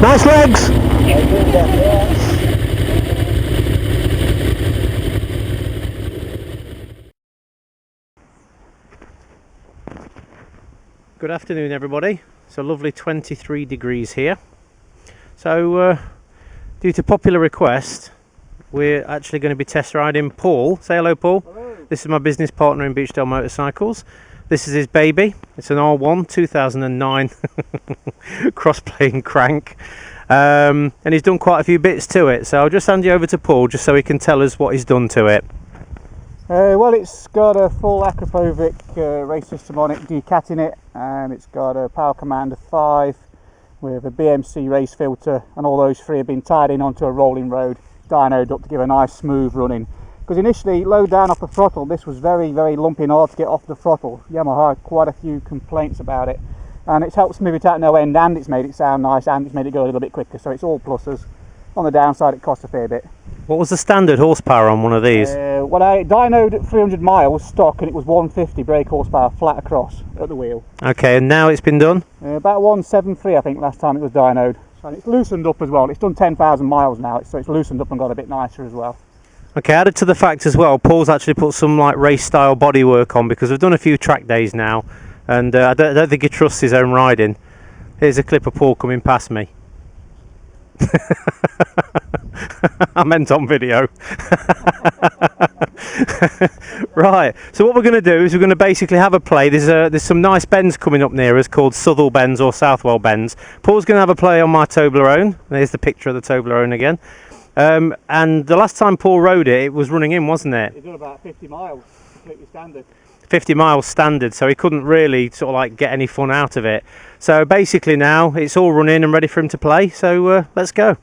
Nice legs! Good afternoon everybody. It's a lovely 23 degrees here. So due to popular request, we're actually going to be test riding Paul. Say hello, Paul. Hello. This is my business partner in Beachdale Motorcycles. This is his baby. It's an R1 2009 cross-plane crank. And he's done quite a few bits to it. So I'll just hand you over to Paul just so he can tell us what he's done to it. Well, it's got a full Akrapovic race system on it, decating it, and it's got a power command of 5 with a BMC race filter, and all those 3 have been tied in onto a rolling road, dynoed up to give a nice smooth running. Because initially, low down off the throttle, this was very, very lumpy and hard to get off the throttle. Yamaha had quite a few complaints about it, and it's helped smooth it out no end, and it's made it sound nice, and it's made it go a little bit quicker, so it's all pluses. On the downside, it costs a fair bit. What was the standard horsepower on one of these? Well, I dynoed at 300 miles stock, and it was 150 brake horsepower flat across at the wheel. Okay, and now it's been done? About 173 I think last time it was dynoed. So it's loosened up as well. It's done 10,000 miles now, so it's loosened up and got a bit nicer as well. Okay, added to the fact as well, Paul's actually put some like race style bodywork on, because we've done a few track days now, and I don't think he trusts his own riding. Here's a clip of Paul coming past me. I meant on video. Right, so what we're going to do is we're going to basically have a play. There's some nice bends coming up near us called Southwell bends or Southwell bends. Paul's going to have a play on my Toblerone. There's the picture of the Toblerone again. And the last time Paul rode it, it was running in, wasn't it? It's done about 50 miles, completely standard. 50 miles standard, so he couldn't really sort of like get any fun out of it. So basically now it's all running and ready for him to play, so let's go.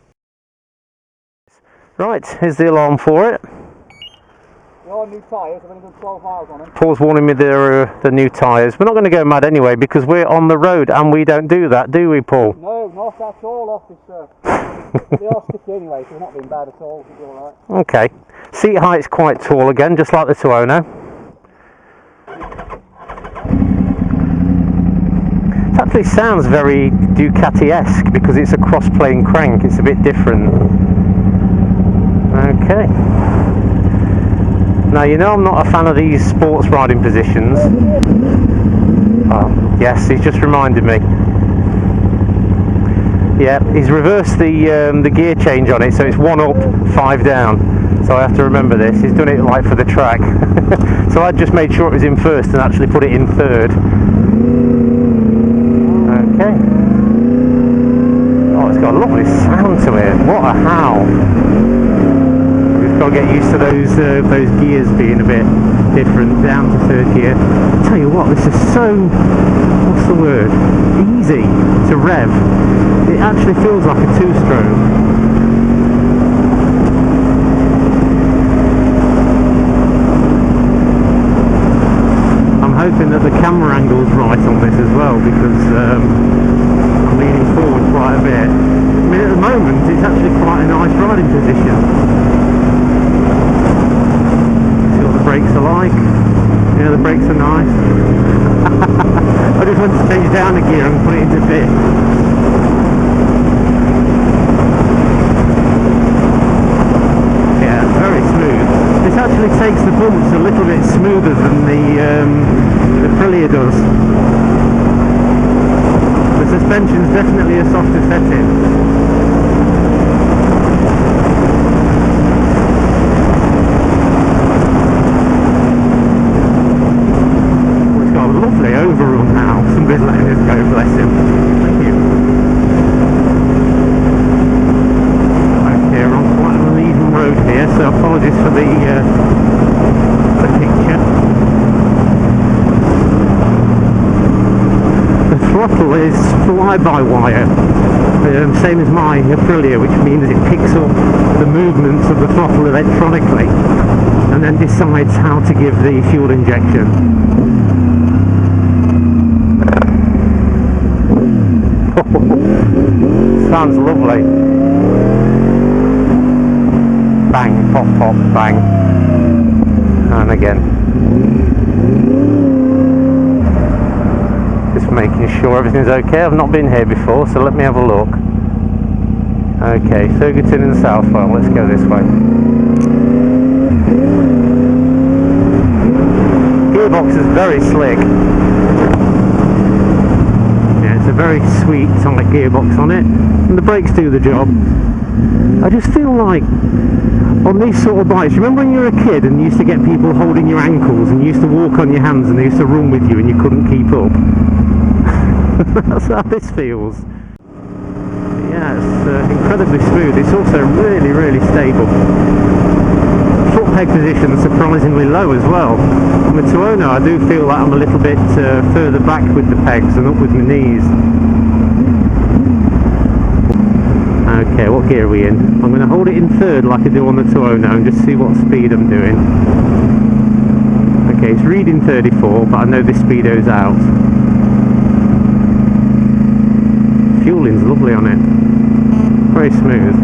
Right, here's the alarm for it. They're all new tyres, I've only done 12 miles on them. Paul's warning me the new tyres. We're not going to go mad anyway because we're on the road and we don't do that, do we, Paul? No, not at all, officer. They are sticky anyway, so they're not being bad at all. It'll be all right. Okay. Seat height's quite tall again, just like the Tuono. It actually sounds very Ducati-esque because it's a cross-plane crank. It's a bit different. Okay. Now, you know I'm not a fan of these sports riding positions. Oh, yes, he's just reminded me. Yeah, he's reversed the gear change on it, so it's 1 up, 5 down. So I have to remember this. He's done it like for the track. So I just made sure it was in first and actually put it in third. Okay. Oh, it's got a lovely sound to it. What a howl. We've got to get used to those gears being a bit different down to third gear. I'll tell you what, this is so, what's the word, easy to rev. It actually feels like a 2-stroke. Hoping that the camera angle's right on this as well, because I'm leaning forward quite a bit. I mean, at the moment it's actually quite a nice riding position. See what the brakes are like. Yeah, the brakes are nice. I just want to change down a gear and put it into fifth. Yeah, very smooth. This actually takes the bumps a little bit smoother than the Aprilia does. The suspension's definitely a softer setting. Oh, it's got a lovely overrun now. Somebody's letting us go, bless him. Thank you. Okay, we're on quite an uneven road here, so apologies for the picture. The throttle is fly-by-wire, same as my Aprilia, which means it picks up the movements of the throttle electronically and then decides how to give the fuel injection. Sounds lovely. Bang, pop, pop, bang. And again. Just making sure everything's okay. I've not been here before, so let me have a look. Okay, Ferguson in Southwell, let's go this way. Gearbox is very slick. Yeah, it's a very sweet sonic gearbox on it, and the brakes do the job. I just feel like on these sort of bikes, remember when you were a kid and you used to get people holding your ankles and you used to walk on your hands and they used to run with you and you couldn't keep up? That's how this feels. Yeah, it's incredibly smooth. It's also really, really stable. Foot peg position surprisingly low as well. On the Tuono, I do feel like I'm a little bit further back with the pegs and up with my knees. Okay, what gear are we in? I'm going to hold it in third like I do on the Tuono and just see what speed I'm doing. Okay, it's reading 34, but I know this speedo's out. Fueling's lovely on it. Very smooth.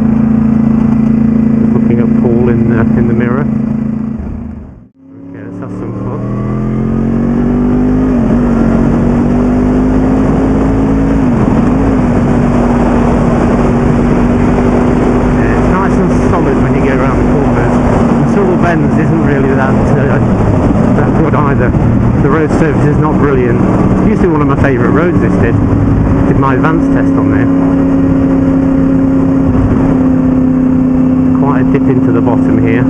Just looking at Paul in the mirror. Okay, let's have some fun. Yeah, it's nice and solid when you get around the corners. And Turtle Bends isn't really that good either. The road surface is not brilliant. It's usually one of my favourite roads this did my advanced test on there. Quite a dip into the bottom here.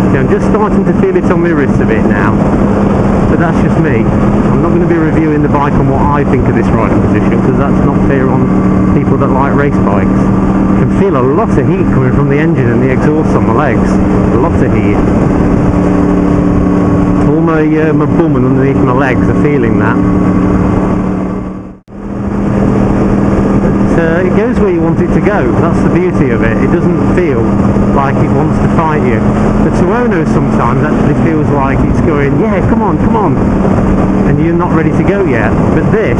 Okay, I'm just starting to feel it on my wrists a bit now, but that's just me. I'm not going to be reviewing the bike on what I think of this riding position, because that's not fair on people that like race bikes. I can feel a lot of heat coming from the engine and the exhaust on my legs. A lot of heat. All my bum and underneath my legs are feeling that. But it goes where you want it to go. That's the beauty of it. It doesn't feel like it wants to fight you. The Tuono sometimes actually feels like it's going, yeah, come on, come on, and you're not ready to go yet. But this,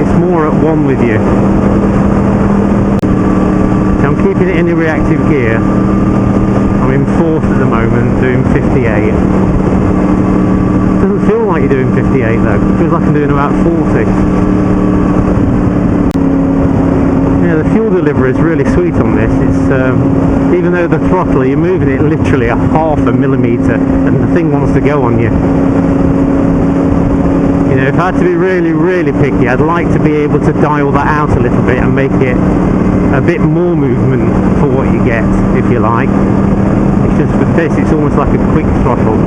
it's more at one with you. So I'm keeping it in a reactive gear. I'm in fourth at the moment, doing 58. Doesn't feel like you're doing 58 though. It feels like I'm doing about 40. Yeah, the fuel delivery is really sweet on this. It's even though the throttle, you're moving it literally a half a millimetre, and the thing wants to go on you. You know, if I had to be really, really picky, I'd like to be able to dial that out a little bit and make it a bit more movement for what you get, if you like. It's just with this, it's almost like a quick throttle.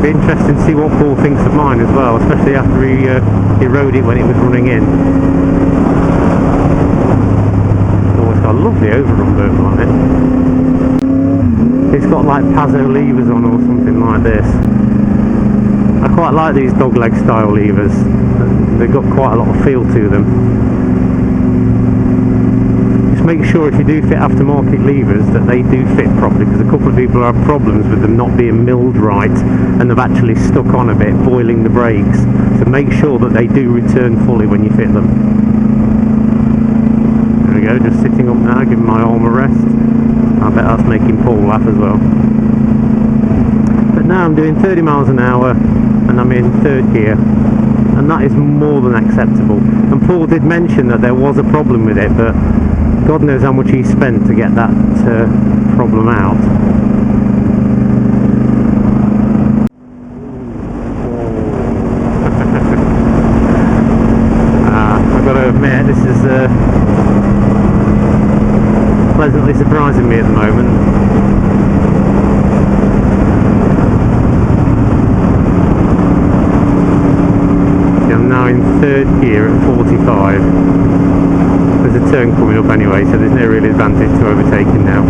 Be interesting to see what Paul thinks of mine as well, especially after he rode it when it was running in. Oh, it's got a lovely overrun burble on it. It's got like Pazzo levers on or something like this. I quite like these dogleg style levers. They've got quite a lot of feel to them. Make sure if you do fit aftermarket levers that they do fit properly, because a couple of people have problems with them not being milled right and they've actually stuck on a bit, boiling the brakes. So make sure that they do return fully when you fit them. There we go, just sitting up now, giving my arm a rest. I bet that's making Paul laugh as well. But now I'm doing 30 miles an hour and I'm in third gear, and that is more than acceptable. And Paul did mention that there was a problem with it, but God knows how much he spent to get that problem out. I've got to admit, this is pleasantly surprising me at the moment. I'm now in third gear at 45. There's a turn coming up anyway, so there's no real advantage to overtaking now.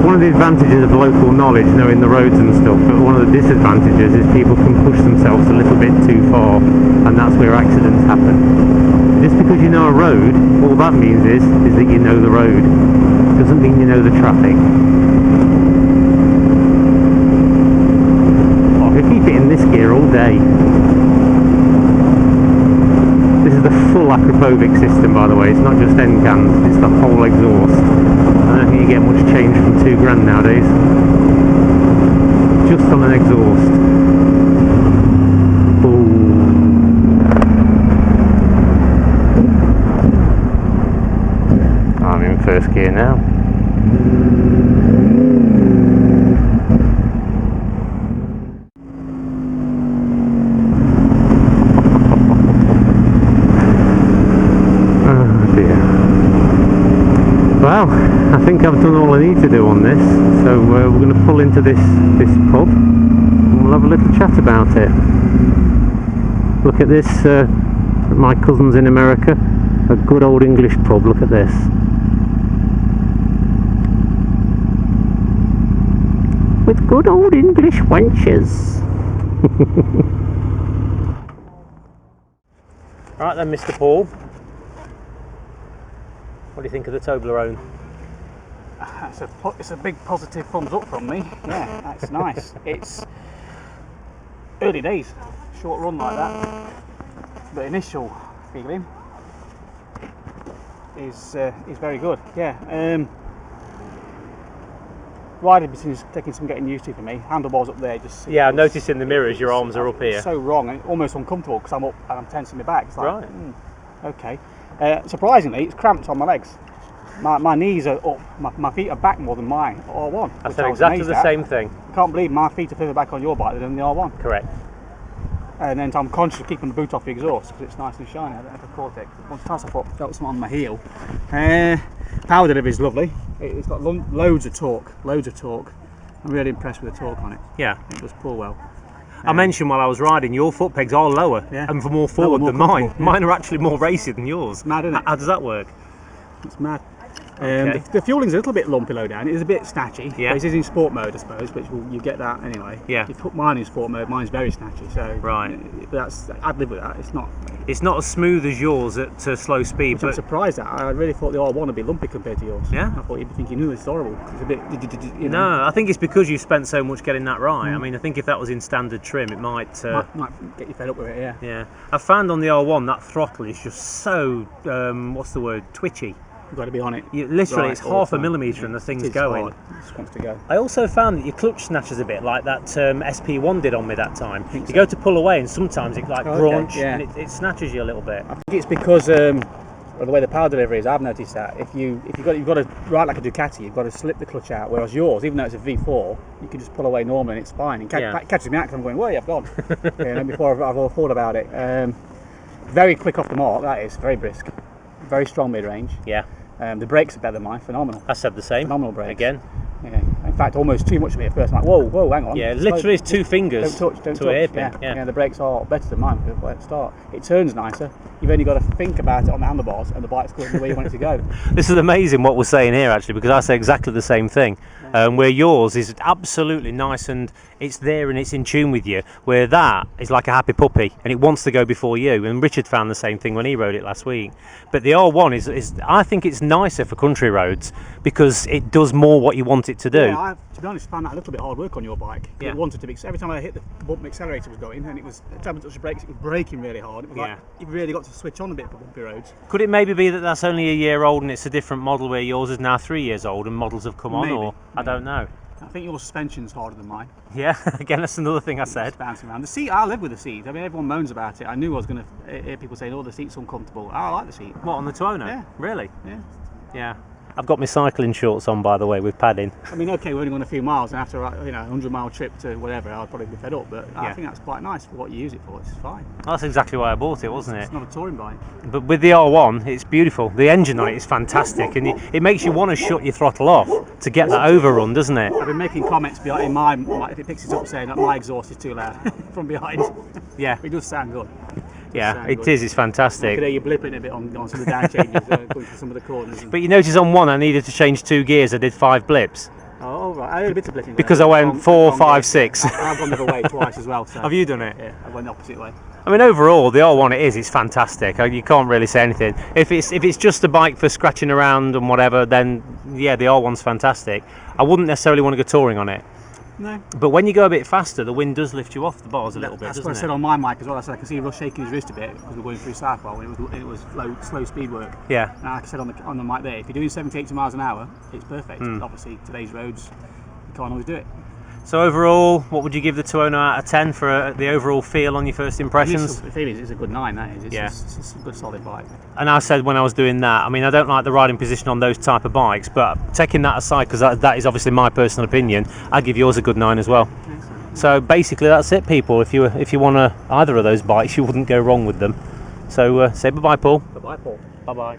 One of the advantages of local knowledge, knowing the roads and stuff, but one of the disadvantages is people can push themselves a little bit too far, and that's where accidents happen. Just because you know a road, all that means is that you know the road. Doesn't mean you know the traffic. Oh, I could keep it in this gear all day. This is the full Aprilia system, by the way. It's not just end cans, it's the whole exhaust. I don't think you get much change from £2 grand nowadays. just on an exhaust. Ooh. I'm in first gear now. Well, I think I've done all I need to do on this, so we're going to pull into this pub and we'll have a little chat about it. Look at this, my cousins in America, a good old English pub, look at this. With good old English wenches. Right then, Mr. Paul. What do you think of the Toblerone? It's a big positive thumbs up from me. Yeah, that's nice. It's early days, short run like that. The initial feeling is very good. Yeah. Riding is taking some getting used to for me. Handlebars up there, just yeah. I noticed in the mirrors your arms are up here. So wrong and almost uncomfortable because I'm up and I'm tensing my back. It's like, right. Okay. Surprisingly, it's cramped on my legs. My knees are up, my feet are back more than mine, R1. I said exactly the same thing. I can't believe my feet are further back on your bike than the R1. Correct. And then I'm conscious of keeping the boot off the exhaust because it's nice and shiny. I don't have a Cortex. Once I felt something on my heel. Power delivery is lovely. It's got loads of torque. I'm really impressed with the torque on it. Yeah. It does pull well. I mentioned while I was riding, your foot pegs are lower and more forward than mine. Yeah. Mine are actually more racy than yours. It's mad, isn't it? How does that work? It's mad. Okay. The fueling's a little bit lumpy low down. It is a bit snatchy. Yeah. But it is in sport mode, I suppose, which you get that anyway. Yeah. If you put mine in sport mode, mine's very snatchy. So right. I'd live with that. It's not as smooth as yours at slow speed. But I'm surprised at. I really thought the R1 would be lumpy compared to yours. Yeah. I thought you'd be thinking, no, it's horrible. It's a bit. No, I think it's because you spent so much getting that right. I mean, I think if that was in standard trim, it might get you fed up with it. Yeah. Yeah. I found on the R1 that throttle is just so what's the word? Twitchy. You've got to be on it. Literally, it's half a millimetre and the thing's going. It just wants to go. I also found that your clutch snatches a bit like that SP1 did on me that time. You go to pull away and sometimes it grunch and it snatches you a little bit. I think it's because of the way the power delivery is. I've noticed that if you've got to ride like a Ducati, you've got to slip the clutch out. Whereas yours, even though it's a V4, you can just pull away normally and it's fine. It catches me out because I'm going, where I've gone. Before I've all thought about it. Very quick off the mark. That is very brisk, very strong mid range. Yeah. The brakes are better than mine, phenomenal. I said the same. Phenomenal brakes. Again. Yeah. In fact, almost too much of me at first. I'm like, whoa, hang on. Yeah, literally it's 2 fingers don't touch. to a hairpin. Yeah, the brakes are better than mine at the start. It turns nicer. You've only got to think about it on the handlebars and the bike's going the way you want it to go. This is amazing what we're saying here actually, because I say exactly the same thing. Where yours is absolutely nice and it's there and it's in tune with you, where that is like a happy puppy and it wants to go before you. And Richard found the same thing when he rode it last week. But the R1 is I think it's nicer for country roads because it does more what you want it to do. Yeah, I've, to be honest, found that a little bit hard work on your bike. Yeah. It wanted to be, every time I hit the bump, the accelerator was going, and it was every time I touched the brakes, it was braking really hard. It was like you really got to switch on a bit for bumpy roads. Could it maybe be that that's only a year old and it's a different model, where yours is now 3 years old and models have come on, or I don't know. I think your suspension's harder than mine. Yeah, again, that's another thing I said. It's bouncing around. The seat, I live with the seat. I mean, everyone moans about it. I knew I was going to hear people saying, oh, the seat's uncomfortable. I like the seat. What, on the Tuono? Yeah. Really? Yeah. Yeah. I've got my cycling shorts on, by the way, with padding. I mean, okay, we're only going a few miles, and after a 100-mile trip to whatever, I'll probably be fed up. But I think that's quite nice for what you use it for. It's fine. Well, that's exactly why I bought it, wasn't it? It's not a touring bike. But with the R1, it's beautiful. The engine on it is fantastic, and it makes you want to shut your throttle off to get that overrun, doesn't it? I've been making comments in my if it picks it up, saying that my exhaust is too loud from behind. Yeah, it does sound good. Yeah, it is. It's fantastic. I could hear you blipping a bit on some of the down changes, going through some of the corners. But you notice on one, I needed to change 2 gears. I did 5 blips. Oh, right. I had a bit of blipping. Because I went 4, 5, 6. I've gone the other way twice as well. So. Have you done it? Yeah, I went the opposite way. I mean, overall, the R1 it's fantastic. You can't really say anything. If it's just a bike for scratching around and whatever, then yeah, the R1's fantastic. I wouldn't necessarily want to go touring on it. No. But when you go a bit faster, the wind does lift you off the bars a little bit, doesn't it? That's what I said on my mic as well. I said I can see Russ shaking his wrist a bit because we're going through Southwell when it was slow speed work. Yeah. And like I said on the mic there, if you're doing 70, 80 miles an hour, it's perfect. Obviously, today's roads, you can't always do it. So overall, what would you give the Tuono out of 10 for the overall feel on your first impressions? The feeling is it's a good 9, that is. It's, Yeah. it's a good solid bike. And I said when I was doing that, I mean, I don't like the riding position on those type of bikes, but taking that aside, because that is obviously my personal opinion, I give yours a good 9 as well. Excellent. So basically that's it, people. If you want either of those bikes, you wouldn't go wrong with them. So say bye-bye, Paul. Bye-bye, Paul. Bye-bye.